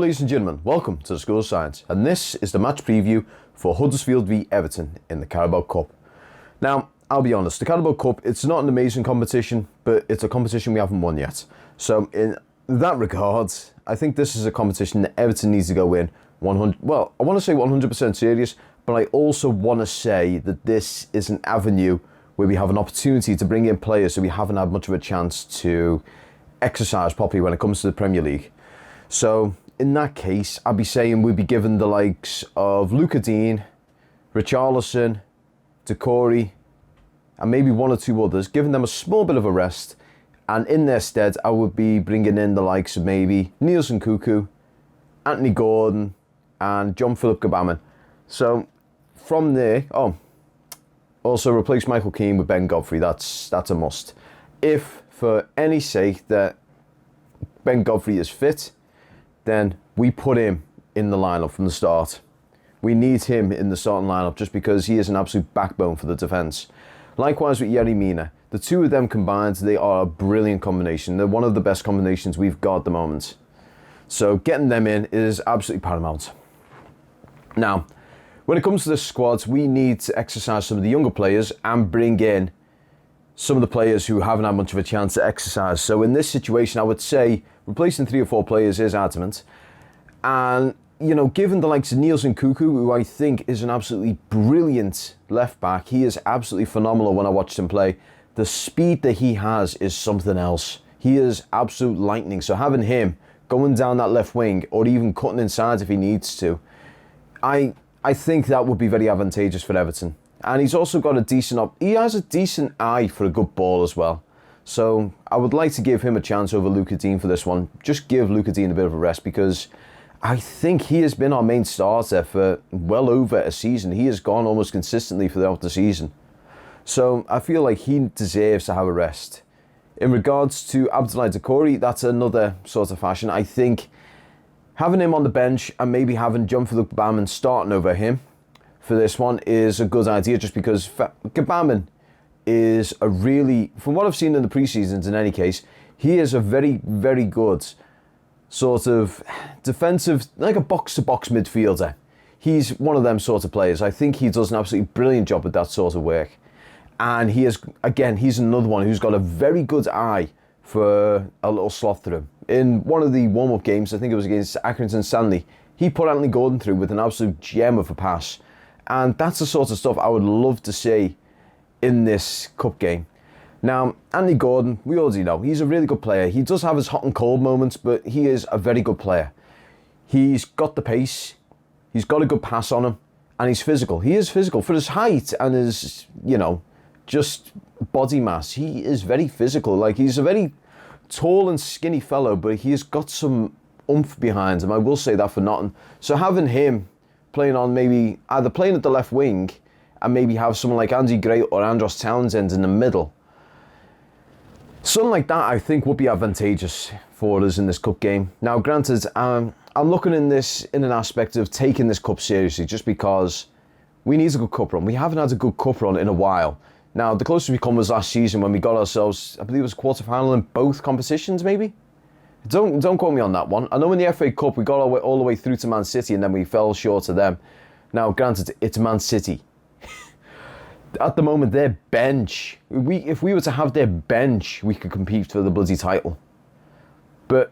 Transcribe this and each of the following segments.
ladies and gentlemen, welcome to the School of Science, and this is the match preview for Huddersfield v Everton in the Carabao Cup. Now, I'll be honest, the Carabao Cup, it's not an amazing competition, but it's a competition we haven't won yet. So in that regard, I think this is a competition that Everton needs to go in 100, well, I want to say 100% serious, but I also want to say that this is an avenue where we have an opportunity to bring in players that we haven't had much of a chance to exercise properly when it comes to the Premier League. So in that case, I'd be saying we'd be given the likes of Luca Dean, Richarlison, Decore, and maybe one or two others, giving them a small bit of a rest, and in their stead, I would be bringing in the likes of maybe Nielsen Cuckoo, Anthony Gordon, and John-Philip Gbamin. So from there, also replace Michael Keane with Ben Godfrey. That's a must. If for any sake that Ben Godfrey is fit, then we put him in the lineup from the start. We need him in the starting lineup just because he is an absolute backbone for the defence. Likewise with Yerry Mina. The two of them combined, they are a brilliant combination. They're one of the best combinations we've got at the moment. So getting them in is absolutely paramount. Now, when it comes to the squads, we need to exercise some of the younger players and bring in some of the players who haven't had much of a chance to exercise. So in this situation, I would say replacing 3 or 4 players is adamant. And, you know, given the likes of Nielsen Cuckoo, who I think is an absolutely brilliant left back, he is absolutely phenomenal when I watched him play. The speed that he has is something else. He is absolute lightning. So having him going down that left wing or even cutting inside if he needs to, I think that would be very advantageous for Everton. And he's also got a he has a decent eye for a good ball as well. So I would like to give him a chance over Luca Dean for this one. Just give Luca Dean a bit of a rest because I think he has been our main starter for well over a season. He has gone almost consistently throughout the season. So I feel like he deserves to have a rest. In regards to Abdoulaye Doucouré, that's another sort of fashion. I think having him on the bench and maybe having John-Philip Gbamin starting over him for this one is a good idea just because Gbamin is a really, from what I've seen in the pre-seasons in any case, he is a very, very good sort of defensive, like a box-to-box midfielder. He's one of them sort of players. I think he does an absolutely brilliant job with that sort of work. And he is, again, he's another one who's got a very good eye for a little slot through. In one of the warm-up games, I think it was against Accrington Stanley, he put Anthony Gordon through with an absolute gem of a pass. And that's the sort of stuff I would love to see in this cup game. Now, Anthony Gordon, we already know, he's a really good player. He does have his hot and cold moments, but he is a very good player. He's got the pace, he's got a good pass on him, and he's physical. He is physical. For his height and his, you know, just body mass, he is very physical. Like, he's a very tall and skinny fellow, but he's got some oomph behind him. I will say that for nothing. So having him playing on maybe either playing at the left wing and maybe have someone like Andy Gray or Andros Townsend in the middle, something like that I think would be advantageous for us in this cup game. Now granted, I'm looking in this in an aspect of taking this cup seriously just because we need a good cup run. We haven't had a good cup run in a while. Now the closest we come was last season when we got ourselves, I believe it was quarter-final in both competitions maybe? Don't quote me on that one. I know in the FA Cup we got all the way through to Man City and then we fell short of them. Now, granted, it's Man City. At the moment, their bench, if we were to have their bench, we could compete for the bloody title. But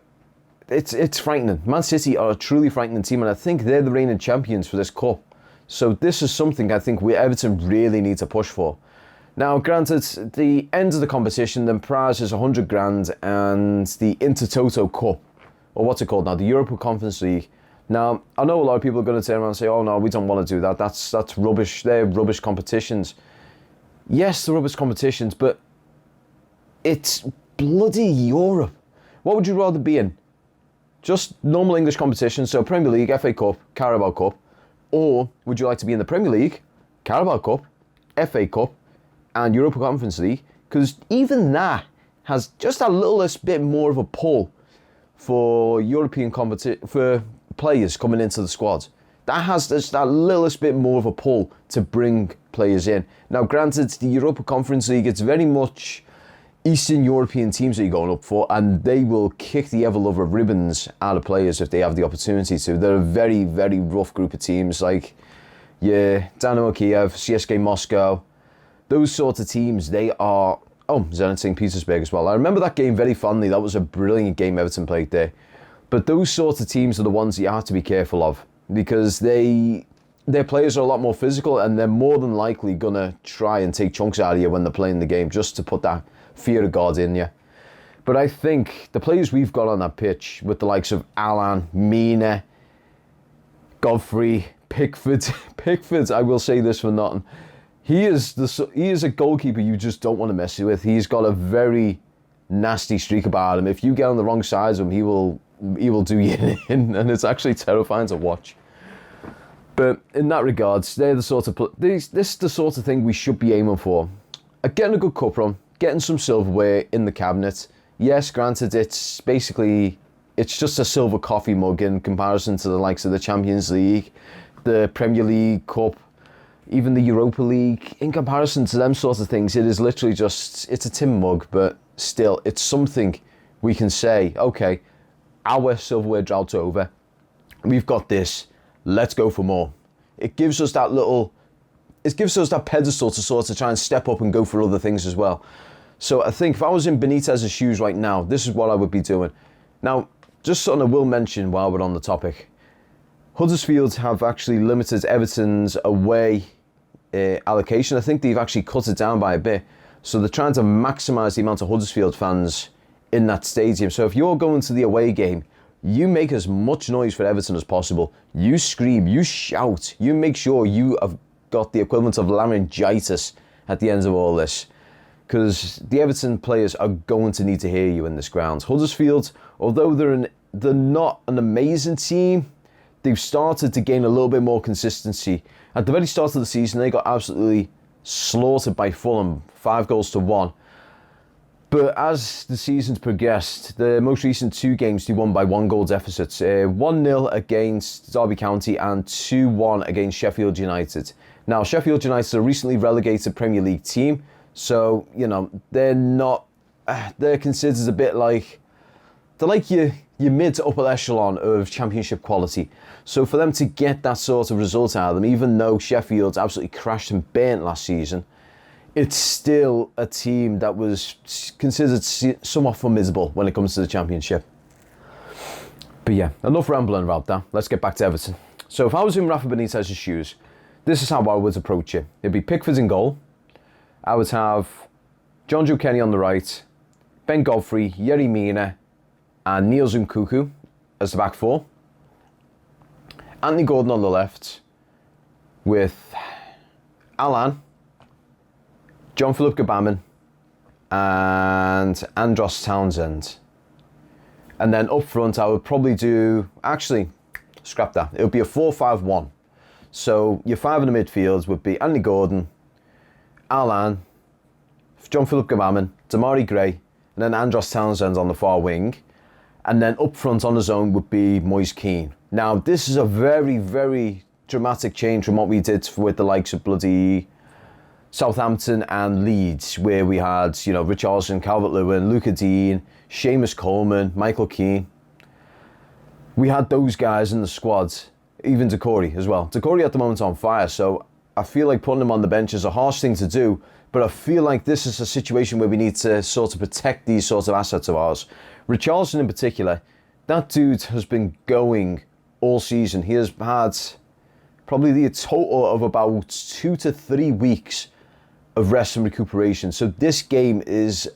it's frightening. Man City are a truly frightening team, and I think they're the reigning champions for this cup. So this is something I think Everton really need to push for. Now, granted, the end of the competition, the prize is 100 grand and the Intertoto Cup, or what's it called now, the Europa Conference League. Now, I know a lot of people are going to turn around and say, oh no, we don't want to do that, that's rubbish, they're rubbish competitions. Yes, they're rubbish competitions, but it's bloody Europe. What would you rather be in? Just normal English competitions, so Premier League, FA Cup, Carabao Cup, or would you like to be in the Premier League, Carabao Cup, FA Cup, and Europa Conference League? Because even that has just a little bit more of a pull for European for players coming into the squad. That has just that little bit more of a pull to bring players in. Now, granted, the Europa Conference League, it's very much Eastern European teams that you're going up for, and they will kick the ever-lover ribbons out of players if they have the opportunity to. They're a very, very rough group of teams, like Dynamo Kiev, CSKA Moscow, those sorts of teams. They are, Zenit St. Petersburg as well. I remember that game very fondly. That was a brilliant game Everton played there. But those sorts of teams are the ones that you have to be careful of, because their players are a lot more physical, and they're more than likely going to try and take chunks out of you when they're playing the game, just to put that fear of God in you. But I think the players we've got on that pitch, with the likes of Alan, Mina, Godfrey, Pickford, I will say this for nothing, he is a goalkeeper you just don't want to mess with. He's got a very nasty streak about him. If you get on the wrong side of him, he will do you in, and it's actually terrifying to watch. But in that regards, they're the sort of this is the sort of thing we should be aiming for. Getting a good cup run, getting some silverware in the cabinet. Yes, granted, it's just a silver coffee mug in comparison to the likes of the Champions League, the Premier League Cup, even the Europa League. In comparison to them sorts of things, it is literally just, it's a tin mug, but still, it's something we can say, okay, our silverware drought's over. We've got this. Let's go for more. It gives us that pedestal to sort of try and step up and go for other things as well. So I think if I was in Benitez's shoes right now, this is what I would be doing. Now, just something I will mention while we're on the topic. Huddersfield have actually limited Everton's away allocation. I think they've actually cut it down by a bit. So they're trying to maximise the amount of Huddersfield fans in that stadium. So if you're going to the away game, you make as much noise for Everton as possible. You scream, you shout, you make sure you have got the equivalent of laryngitis at the end of all this. Because the Everton players are going to need to hear you in this ground. Huddersfield, although they're not an amazing team, they've started to gain a little bit more consistency. At the very start of the season, they got absolutely slaughtered by Fulham, 5-1. But as the season's progressed, the most recent 2 games they won by 1-goal deficits. 1-0 against Derby County and 2-1 against Sheffield United. Now, Sheffield United are a recently relegated Premier League team, so, they're considered a bit like, they're like your mid to upper echelon of championship quality. So for them to get that sort of result out of them, even though Sheffield's absolutely crashed and burnt last season, it's still a team that was considered somewhat formidable when it comes to the championship. But yeah, enough rambling about that. Let's get back to Everton. So if I was in Rafa Benitez's shoes, this is how I would approach it. It'd be Pickford in goal. I would have John Joe Kenny on the right, Ben Godfrey, Yerry Mina, and Neil Nkunku as the back 4. Anthony Gordon on the left, with Alan, John Philip Gbamin, and Andros Townsend. And then up front, I would probably do, actually, scrap that. It would be a 4-5-1. So your 5 in the midfield would be Anthony Gordon, Alan, John Philip Gbamin, Damari Gray, and then Andros Townsend on the far wing. And then up front on his own would be Moise Keane. Now, this is a very, very dramatic change from what we did with the likes of bloody Southampton and Leeds, where we had, Richarlison, Calvert-Lewin, Luca Dean, Seamus Coleman, Michael Keane. We had those guys in the squad, even Decore as well. Decore at the moment on fire, so I feel like putting him on the bench is a harsh thing to do, but I feel like this is a situation where we need to sort of protect these sorts of assets of ours. Richarlison in particular, that dude has been going all season. He has had probably the total of about 2 to 3 weeks of rest and recuperation. So this game is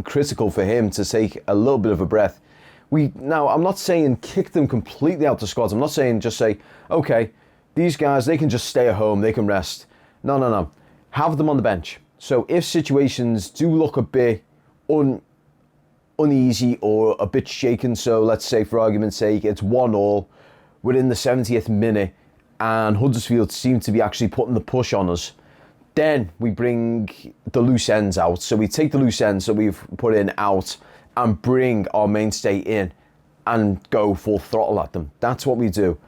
critical for him to take a little bit of a breath. Now, I'm not saying kick them completely out the squad. I'm not saying just say, okay, these guys, they can just stay at home, they can rest. No. Have them on the bench. So if situations do look a bit uneasy or a bit shaken, so let's say for argument's sake, it's 1-1, we're in the 70th minute, and Huddersfield seem to be actually putting the push on us, then we bring the loose ends out. So we take the loose ends that we've put in out and bring our mainstay in and go full throttle at them. That's what we do.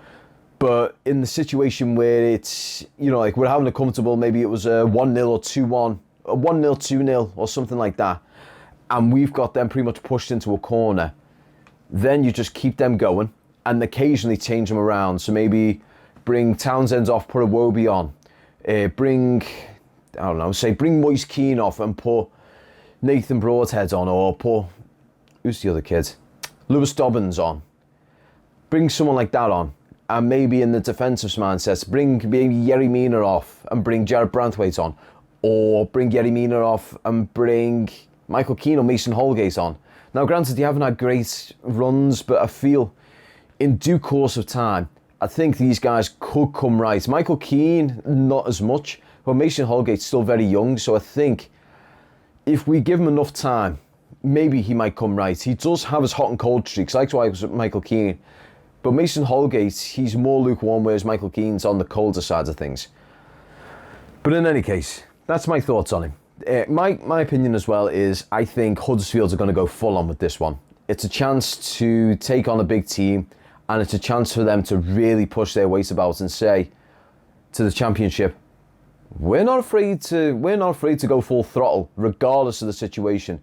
But in the situation where it's, like we're having a comfortable, maybe it was a 1-0 or 2-1, a 1-0, 2-0 or something like that, and we've got them pretty much pushed into a corner, then you just keep them going and occasionally change them around. So maybe bring Townsend off, put Iwobi on. Bring Moise Keane off and put Nathan Broadhead on, or put, who's the other kid? Lewis Dobbins on. Bring someone like that on. And maybe in the defensive mindsets, bring maybe Yerry Mina off and bring Jared Branthwaite on. Or bring Yerry Mina off and bring Michael Keane or Mason Holgate on. Now, granted, you haven't had great runs, but I feel in due course of time, I think these guys could come right. Michael Keane, not as much, but Mason Holgate's still very young, so I think if we give him enough time, maybe he might come right. He does have his hot and cold streaks, likewise with Michael Keane. But Mason Holgate, he's more lukewarm, whereas Michael Keane's on the colder side of things. But in any case, that's my thoughts on him. My opinion as well is I think Huddersfield are going to go full on with this one. It's a chance to take on a big team, and it's a chance for them to really push their weight about and say to the Championship, we're not afraid to go full throttle regardless of the situation.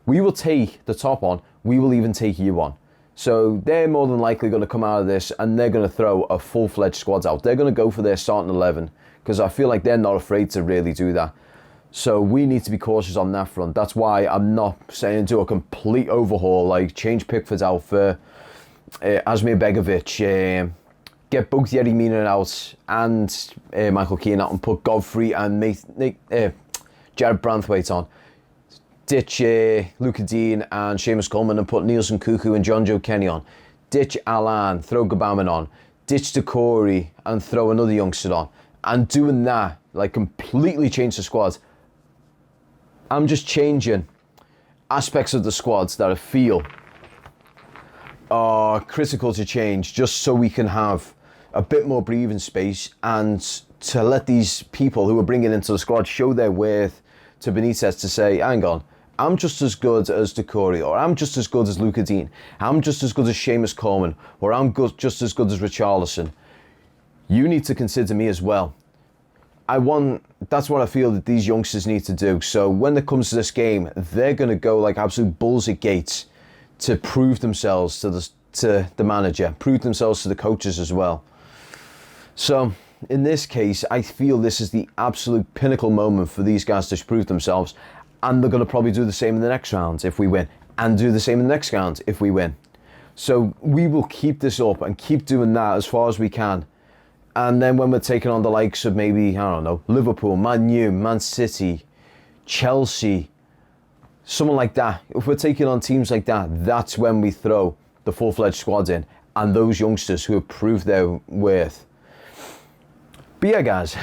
We will take the top on. We will even take you on. So they're more than likely going to come out of this and they're going to throw a full-fledged squad out. They're going to go for their starting 11 because I feel like they're not afraid to really do that. So we need to be cautious on that front. That's why I'm not saying do a complete overhaul, like change Pickford out for Asmir Begovic, get both Yerry Mina out and Michael Keane out and put Godfrey and Jared Branthwaite on. Ditch Luca Dean and Seamus Coleman and put Nielsen Cuckoo and John Joe Kenny on. Ditch Alan, throw Gabaman on. Ditch Decore and throw another youngster on. And doing that, like completely change the squad. I'm just changing aspects of the squads that I feel are critical to change just so we can have a bit more breathing space and to let these people who are bringing into the squad show their worth to Benitez to say, hang on, I'm just as good as Decore, or I'm just as good as Luca Dean, I'm just as good as Seamus Coleman, or I'm just as good as Richarlison. You need to consider me as well. That's what I feel that these youngsters need to do. So when it comes to this game, they're going to go like absolute bulls at gates to prove themselves to the manager, prove themselves to the coaches as well. So in this case, I feel this is the absolute pinnacle moment for these guys to prove themselves, and they're going to probably do the same in the next round if we win, and do the same in the next round if we win. So we will keep this up and keep doing that as far as we can. And then when we're taking on the likes of maybe, I don't know, Liverpool, Man U, Man City, Chelsea, someone like that, if we're taking on teams like that, that's when we throw the full-fledged squad in and those youngsters who have proved their worth. But yeah, guys,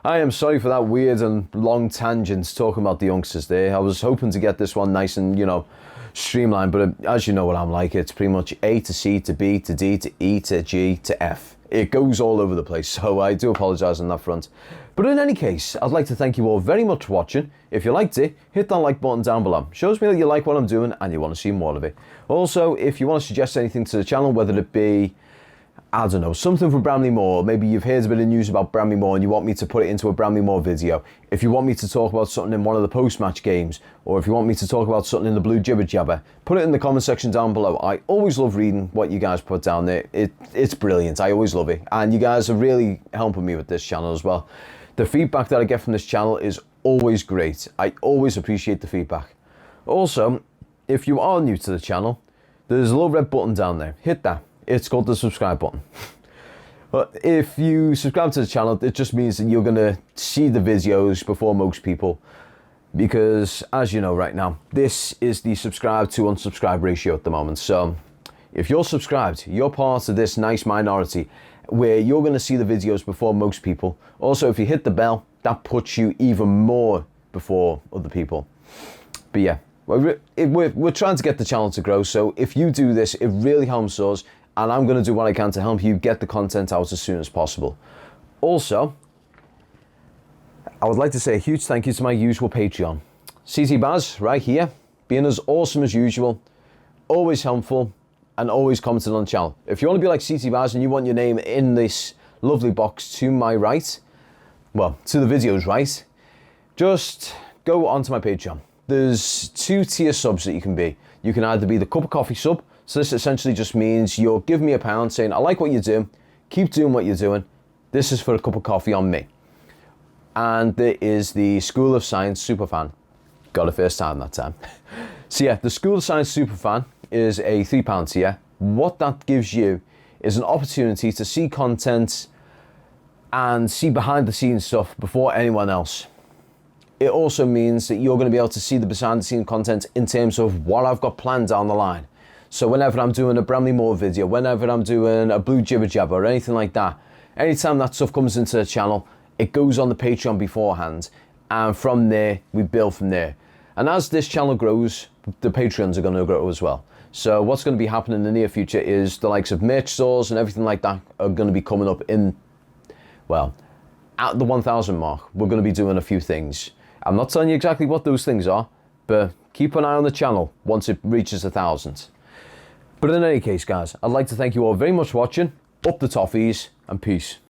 I am sorry for that weird and long tangent talking about the youngsters there. I was hoping to get this one nice and, streamlined, but as you know what I'm like, it's pretty much A to C to B to D to E to G to F. It goes all over the place, so I do apologise on that front. But in any case, I'd like to thank you all very much for watching. If you liked it, hit that like button down below. Shows me that you like what I'm doing and you want to see more of it. Also, if you want to suggest anything to the channel, whether it be, I don't know, something from Bramley Moore. Maybe you've heard a bit of news about Bramley Moore and you want me to put it into a Bramley Moore video. If you want me to talk about something in one of the post-match games, or if you want me to talk about something in the Blue Jibber Jabber, put it in the comment section down below. I always love reading what you guys put down there. It's brilliant. I always love it. And you guys are really helping me with this channel as well. The feedback that I get from this channel is always great. I always appreciate the feedback. Also, if you are new to the channel, there's a little red button down there. Hit that. It's called the subscribe button. But if you subscribe to the channel, it just means that you're going to see the videos before most people. Because, as you know right now, this is the subscribe to unsubscribe ratio at the moment. So, if you're subscribed, you're part of this nice minority where you're going to see the videos before most people. Also, if you hit the bell, that puts you even more before other people. But yeah, we're trying to get the channel to grow. So, if you do this, it really helps us. And I'm going to do what I can to help you get the content out as soon as possible. Also, I would like to say a huge thank you to my usual Patreon. CT Baz, right here, being as awesome as usual, always helpful, and always commenting on the channel. If you want to be like CT Baz and you want your name in this lovely box to my right, well, to the video's right, just go onto my Patreon. there's 2-tier subs that you can be. You can either be the cup of coffee sub, so this essentially just means you're giving me £1 saying, I like what you're doing, keep doing what you're doing, this is for a cup of coffee on me. And there is the School of Science Superfan. Got it first time that time. So yeah, the School of Science Superfan is a £3 tier. What that gives you is an opportunity to see content and see behind the scenes stuff before anyone else. It also means that you're going to be able to see the behind the scenes content in terms of what I've got planned down the line. So whenever I'm doing a Bramley Moore video, whenever I'm doing a Blue Jibber Jabber or anything like that, anytime that stuff comes into the channel, it goes on the Patreon beforehand, and from there, we build from there. And as this channel grows, the Patreons are going to grow as well. So what's going to be happening in the near future is the likes of merch stores and everything like that are going to be coming up in, well, at the 1,000 mark, we're going to be doing a few things. I'm not telling you exactly what those things are, but keep an eye on the channel once it reaches 1,000. But in any case, guys, I'd like to thank you all very much for watching. Up the toffees, and peace.